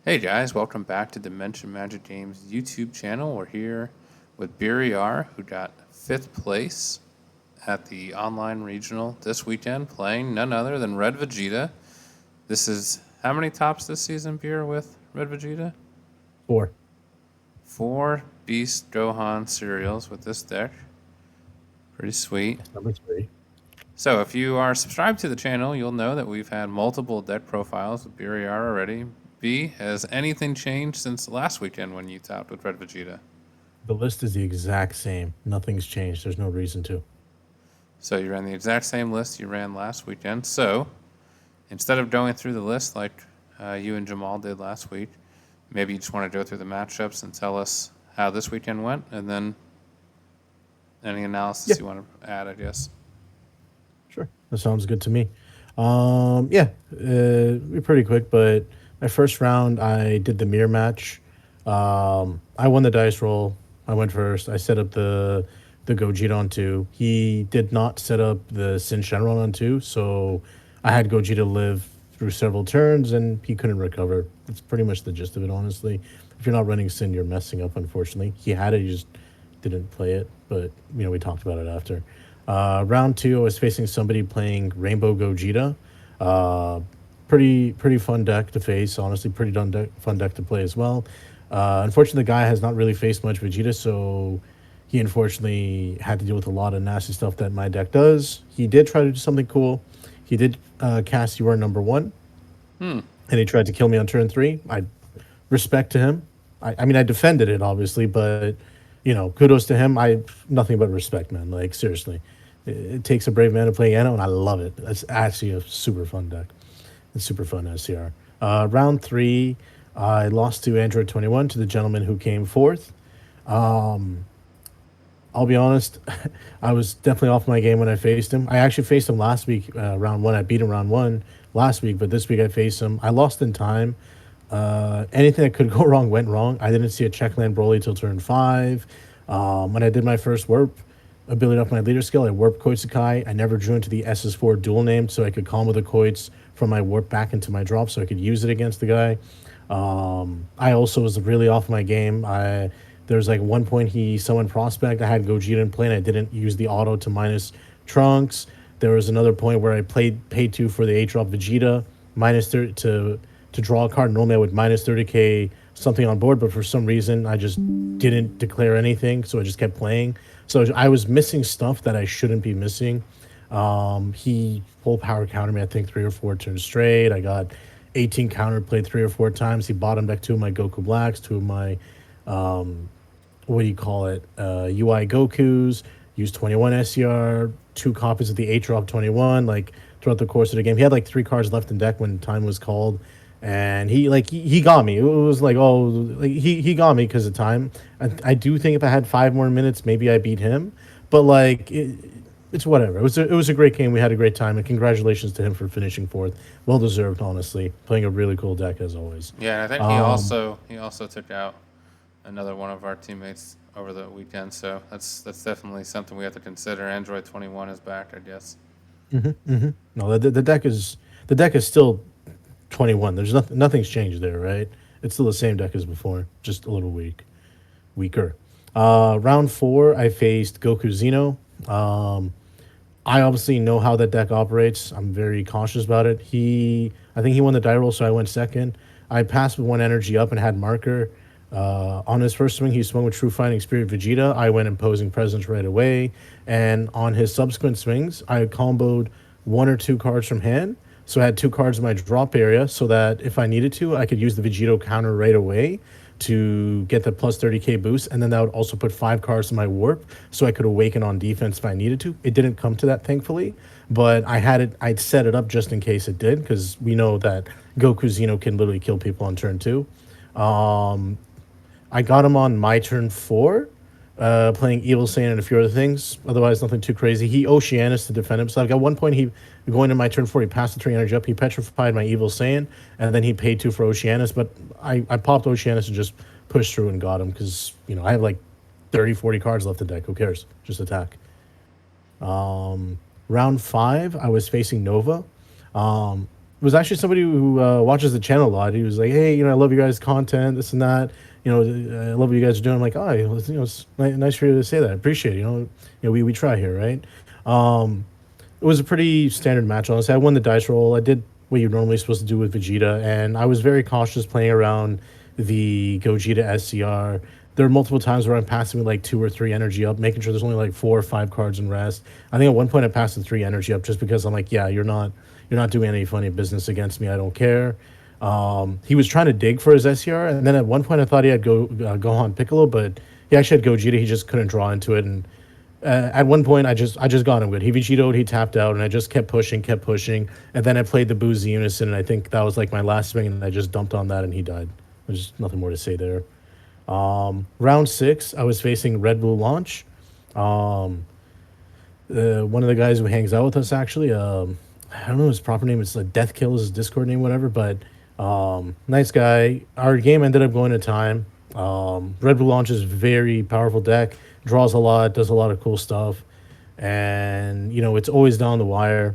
Hey guys, welcome back to Dimension Magic Games YouTube channel. We're here with Biriarr, who got 5th place at the online regional this weekend, playing none other than Red Vegeta. This is how many tops this season, Beer, with Red Vegeta? 4. 4 Beast Gohan cereals with this deck. Pretty sweet. That's number 3. So if you are subscribed to the channel, you'll know that we've had multiple deck profiles with Biriarr already. B, has anything changed since last weekend when you topped with Red Vegeta? The list is the exact same. Nothing's changed. There's no reason to. So you ran the exact same list you ran last weekend. So instead of going through the list like you and Jamal did last week, maybe you just want to go through the matchups and tell us how this weekend went, and then any analysis you want to add, I guess. Sure. That sounds good to me. We're pretty quick, but my first round, I did the mirror match. I won the dice roll. I went first. I set up the Gogeta on 2. He did not set up the Sin Shenron on 2, so I had Gogeta live through several turns, and he couldn't recover. That's pretty much the gist of it, honestly. If you're not running Sin, you're messing up, unfortunately. He had it, he just didn't play it, but, we talked about it after. Round 2, I was facing somebody playing Rainbow Gogeta. Pretty fun deck to face, honestly. Pretty fun deck to play as well. Unfortunately, the guy has not really faced much Vegeta, so he unfortunately had to deal with a lot of nasty stuff that my deck does. He did try to do something cool. He did cast UR number 1, and he tried to kill me on turn 3. I respect to him. I mean, I defended it, obviously, but, kudos to him. Nothing but respect, man. Like, seriously. It takes a brave man to play Yano, and I love it. It's actually a super fun deck. It's super fun SCR. Round 3, I lost to Android 21, to the gentleman who came 4th. I'll be honest, I was definitely off my game when I faced him. I actually faced him last week, round 1. I beat him round 1 last week, but this week I faced him. I lost in time. Anything that could go wrong went wrong. I didn't see a checkland Broly till turn 5. When I did my first warp ability off my leader skill, I warped Koitsukai. I never drew into the SS4 dual name, so I could combo the Koits from my warp back into my drop, so I could use it against the guy. I also was really off my game. There was like one point he summoned Prospect. I had Gogeta in play, and I didn't use the auto to minus Trunks. There was another point where I paid 2 for the 8-drop Vegeta, minus 30 to draw a card. Normally I would minus 30k something on board, but for some reason I just didn't declare anything, so I just kept playing. So I was missing stuff that I shouldn't be missing. He full power countered me, I think, 3 or 4 turns straight. I got 18 counter played 3 or 4 times. He bottom decked 2 of my Goku Blacks, 2 of my UI Gokus, used 21 SCR, 2 copies of the 8-drop 21, like throughout the course of the game. He had like 3 cards left in deck when time was called. And he got me. It was like, he got me because of time. I do think if I had 5 more minutes, maybe I beat him. But like, it's whatever. It was a great game. We had a great time, and congratulations to him for finishing 4th. Well deserved, honestly. Playing a really cool deck as always. Yeah, and I think he also took out another one of our teammates over the weekend. So that's definitely something we have to consider. Android 21 is back, I guess. No, the deck is still 21. There's nothing's changed there, right? It's still the same deck as before, just a little weaker. Round 4, I faced Goku Zeno. I obviously know how that deck operates. I'm very cautious about it. I think he won the die roll, so I went second. I passed with 1 energy up and had marker. On his first swing, he swung with True Fighting Spirit Vegeta. I went Imposing Presence right away. And on his subsequent swings, I comboed 1 or 2 cards from hand. So I had 2 cards in my drop area so that if I needed to, I could use the Vegito counter right away to get the plus 30k boost. And then that would also put 5 cards in my warp so I could awaken on defense if I needed to. It didn't come to that, thankfully. But I'd set it up just in case it did, because we know that Goku Zeno can literally kill people on turn 2. I got him on my turn 4, playing Evil Saiyan and a few other things. Otherwise, nothing too crazy. He Oceanus to defend himself. At one point, going to my turn 4, he passed the 3 energy up. He petrified my Evil Saiyan, and then he paid 2 for Oceanus. But I popped Oceanus and just pushed through and got him because, I have like 30, 40 cards left in deck. Who cares? Just attack. Round 5, I was facing Nova. was actually somebody who watches the channel a lot. He was like, "Hey, I love you guys' content, this and that. I love what you guys are doing." I'm like, "Oh, it's nice for you to say that. I appreciate it. We try here, right?" Um, it was a pretty standard match, honestly. I won the dice roll. I did what you're normally supposed to do with Vegeta, and I was very cautious playing around the Gogeta SCR. There are multiple times where I'm passing with like 2 or 3 energy up, making sure there's only like 4 or 5 cards in rest. I think at one point I passed with 3 energy up just because I'm like, yeah, you're not doing any funny business against me. I don't care. He was trying to dig for his SCR, and then at one point I thought he had Gohan Piccolo, but he actually had Gogeta. He just couldn't draw into it, and at one point I just got him good. He Vegetoed, he tapped out, and I just kept pushing, and then I played the Boozy Unison, and I think that was like my last swing, and I just dumped on that, and he died. There's nothing more to say there. Round 6, I was facing Red Bull Launch. Um, one of the guys who hangs out with us actually. I don't know his proper name. It's like Death Kill is his Discord name, whatever. But nice guy. Our game ended up going to time. Red Bull Launch is very powerful deck. Draws a lot, does a lot of cool stuff, and it's always down the wire.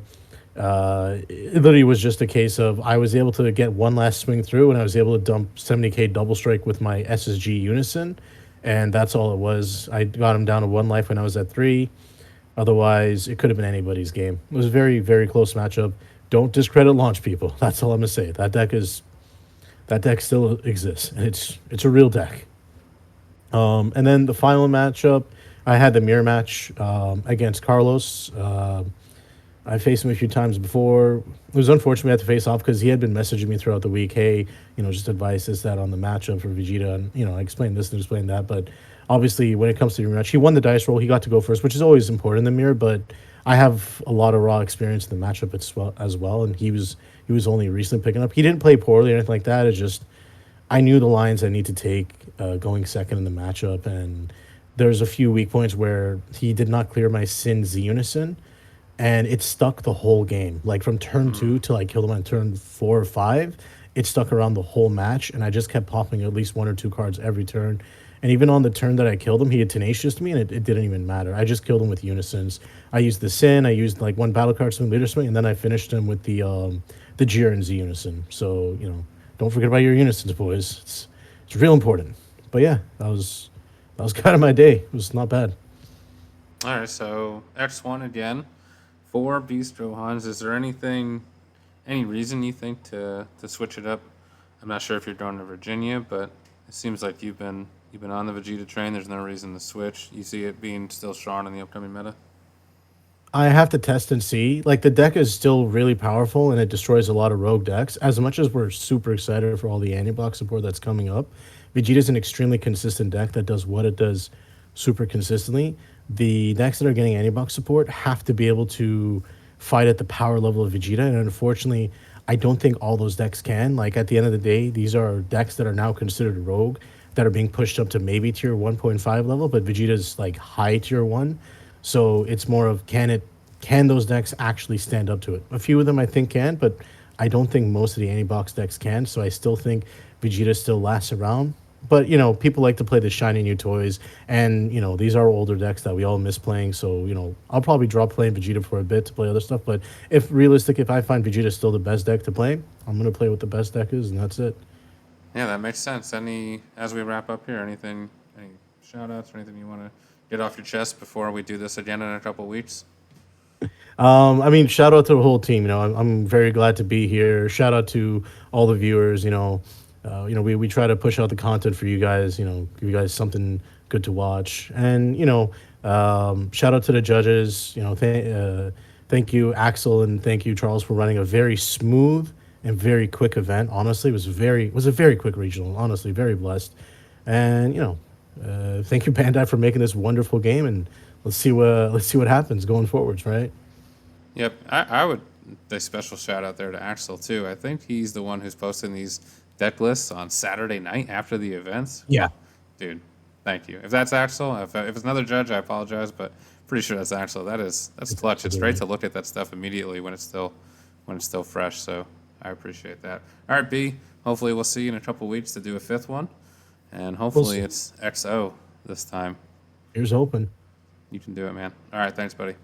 It literally was just a case of I was able to get one last swing through, and I was able to dump 70k double strike with my SSG Unison, and that's all it was. I got him down to 1 life when I was at 3. Otherwise, it could have been anybody's game. It was a very, very close matchup. Don't discredit launch people. That's all I'm gonna say. That deck still exists, and it's a real deck. And then the final matchup, I had the mirror match against Carlos. I faced him a few times before. It was unfortunate we had to face off because he had been messaging me throughout the week. Hey, just advice this that on the matchup for Vegeta, and I explained this and explained that. But obviously, when it comes to the rematch, he won the dice roll. He got to go first, which is always important in the mirror. But I have a lot of raw experience in the matchup as well, and he was only recently picking up. He didn't play poorly or anything like that. It's just I knew the lines I need to take going second in the matchup, and there's a few weak points where he did not clear my Sin's Unison, and it stuck the whole game. Like from turn 2 till I killed him on turn 4 or 5, it stuck around the whole match, and I just kept popping at least 1 or 2 cards every turn. And even on the turn that I killed him, he had tenacious to me, and it didn't even matter. I just killed him with Unisons. I used the Sin, I used like one battle card swing, leader swing, and then I finished him with the Jiren's Unison. So don't forget about your Unisons, boys. It's real important. But yeah, that was kind of my day. It was not bad. All right, so X1 again. 4 Beast Gohans. Is there any reason you think to switch it up? I'm not sure if you're going to Virginia, but it seems like you've been on the Vegeta train. There's no reason to switch. You see it being still strong in the upcoming meta. I have to test and see. Like the deck is still really powerful and it destroys a lot of rogue decks. As much as we're super excited for all the anti-block support that's coming up, Vegeta's an extremely consistent deck that does what it does super consistently. The decks that are getting anti-block support have to be able to fight at the power level of Vegeta, and unfortunately, I don't think all those decks can. Like at the end of the day, these are decks that are now considered rogue that are being pushed up to maybe tier 1.5 level, but Vegeta's like high tier 1. So it's more of can those decks actually stand up to it? A few of them I think can, but I don't think most of the anti-box decks can. So I still think Vegeta still lasts around. But people like to play the shiny new toys, and these are older decks that we all miss playing. So I'll probably drop playing Vegeta for a bit to play other stuff. But if I find Vegeta still the best deck to play, I'm gonna play what the best deck is, and that's it. Yeah, that makes sense. As we wrap up here, any shout outs or anything you want to get off your chest before we do this again in a couple weeks? I mean, shout out to the whole team. I'm very glad to be here. Shout out to all the viewers. We try to push out the content for you guys. Give you guys something good to watch. And shout out to the judges. Thank you, Axel, and thank you, Charles, for running a very smooth and very quick event. Honestly, it was a very quick regional. Honestly, very blessed. And thank you, Bandai, for making this wonderful game. And let's see what happens going forwards, right? Yep, I would a special shout out there to Axel too. I think he's the one who's posting these deck lists on Saturday night after the events. Yeah. Dude, thank you. If that's Axel, if it's another judge, I apologize, but pretty sure that's Axel. That's clutch. It's great to look at that stuff immediately when it's still fresh. So I appreciate that. All right, B. Hopefully we'll see you in a couple weeks to do a 5th one, and hopefully it's XO this time. Here's hoping. You can do it, man. All right, thanks, buddy.